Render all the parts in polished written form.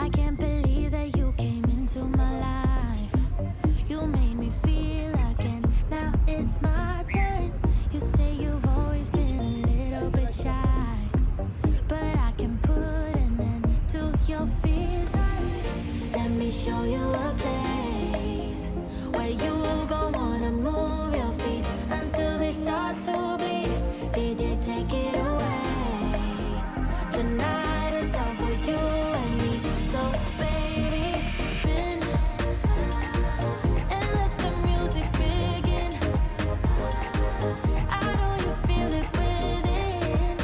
I can't believe that you came into my life. You made me feel again. Now it's my turn. You say you've always been a little bit shy, but I can put an end to your fears. Let me show you a place where you gon' wanna move your feet until they start to bleed. DJ, take it away. Tonight is all for you and me. So baby, spin and let the music begin. I know you feel it within.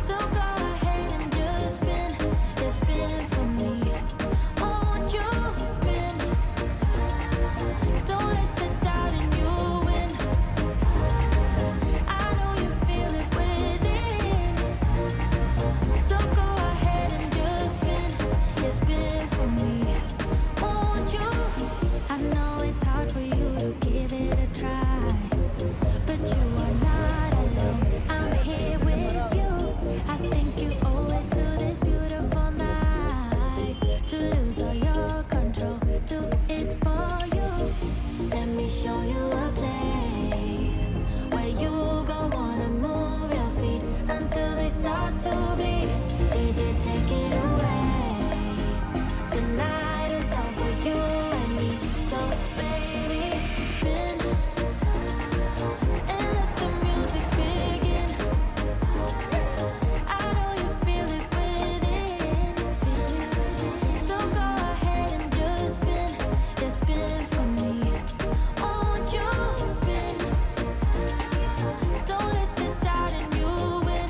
So go ahead and just spin for me. Won't you spin? Don't let the doubt in you win. I know you feel it within. So go ahead and just spin for me. Won't you? I know it's hard for you to give it a try, but you are not alone. I'm here with you. I think you owe it to this beautiful night to lose all your control. Do it for you. Let me show you a place where you gon' wanna move your feet until they start to bleed. DJ, take it away. Tonight is all for you and me. So baby, spin and let the music begin. I know you feel it within. So go ahead and just spin for me. Won't you spin? Don't let the doubt in you win.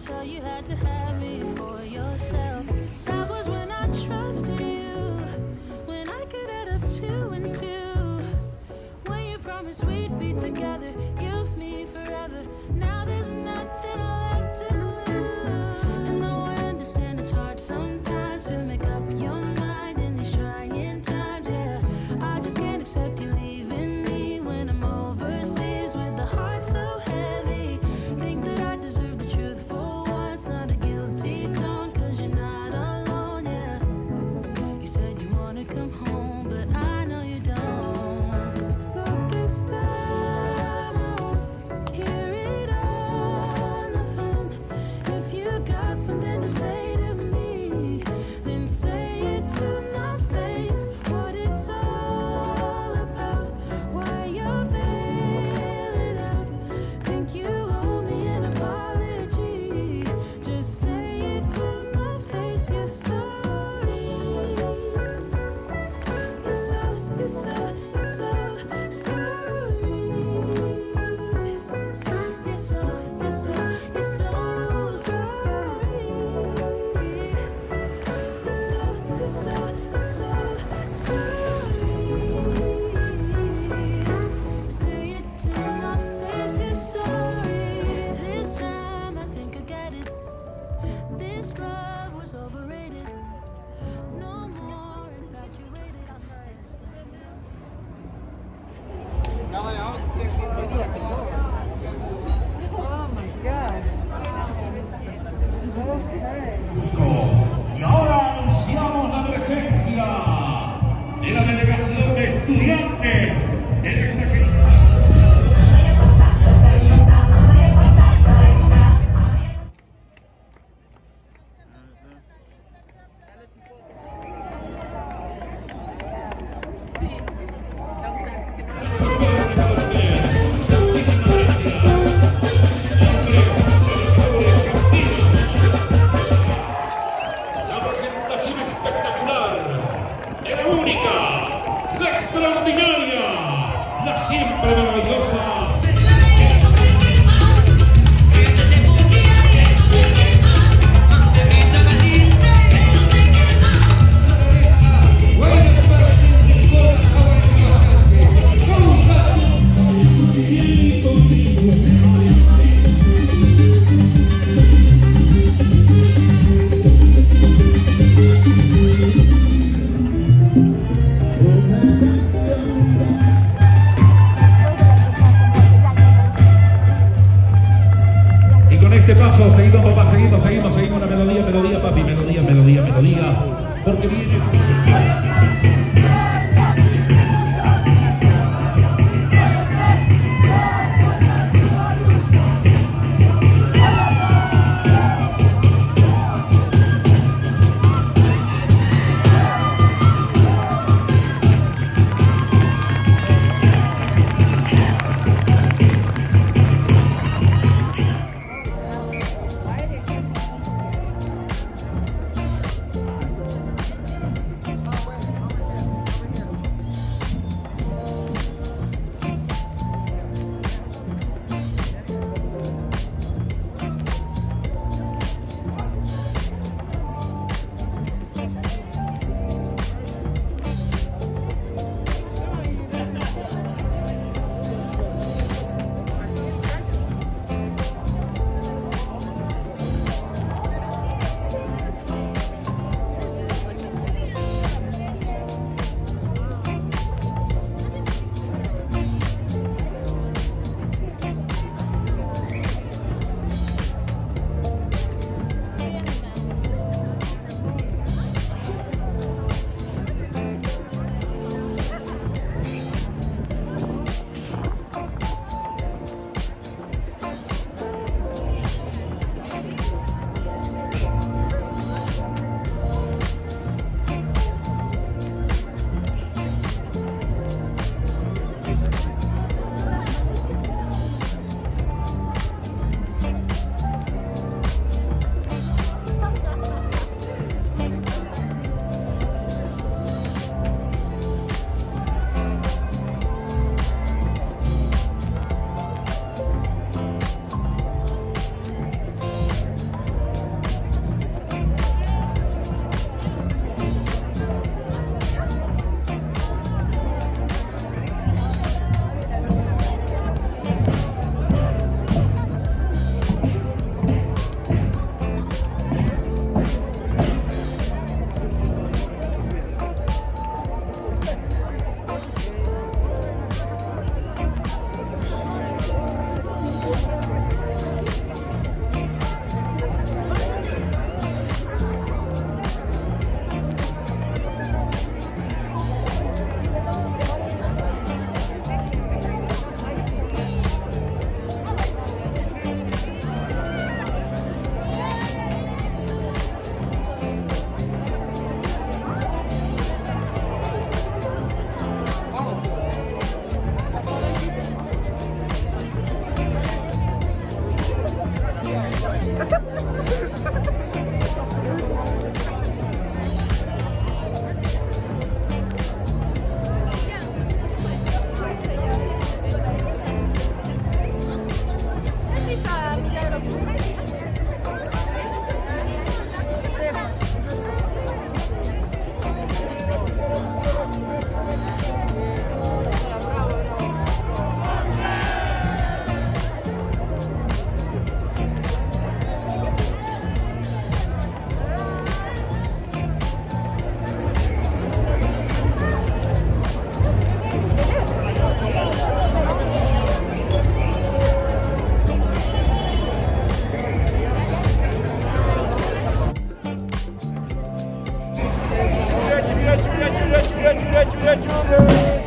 so you had to have me for yourself. That was when I trusted you, when I could add up 2 and 2. When you promised we'd be together, you, me, forever. Now there's nothing left to lose. And though I understand it's hard sometimes to make up your mind in these trying times, yeah, I just can't accept you leaving me when I'm overseas with the heart so heavy. Think that I deserve the truth for once, not a guilty tone, 'cause you're not alone, yeah. You said you wanna come home, but I know you don't. So this time I won't hear it on the phone. If you got something to say to me, then say it to my face. What it's all about, why you're bailing out. Think you owe me an apology. Just say it to my face. You're sorry. You're so sorry. You're so sorry. You're so sorry. You're so sorry. Say it to my face. You're sorry. This time I think I get it. This love was overrated. No more infatuated. Oh my God. Okay. Y ahora anunciamos la presencia de la delegación de estudiantes de nuestra querida. La presentación espectacular de la única, la extraordinaria, la siempre maravillosa. Y con este paso seguimos, papá, seguimos la melodía, papi, melodía, porque viene. Andes.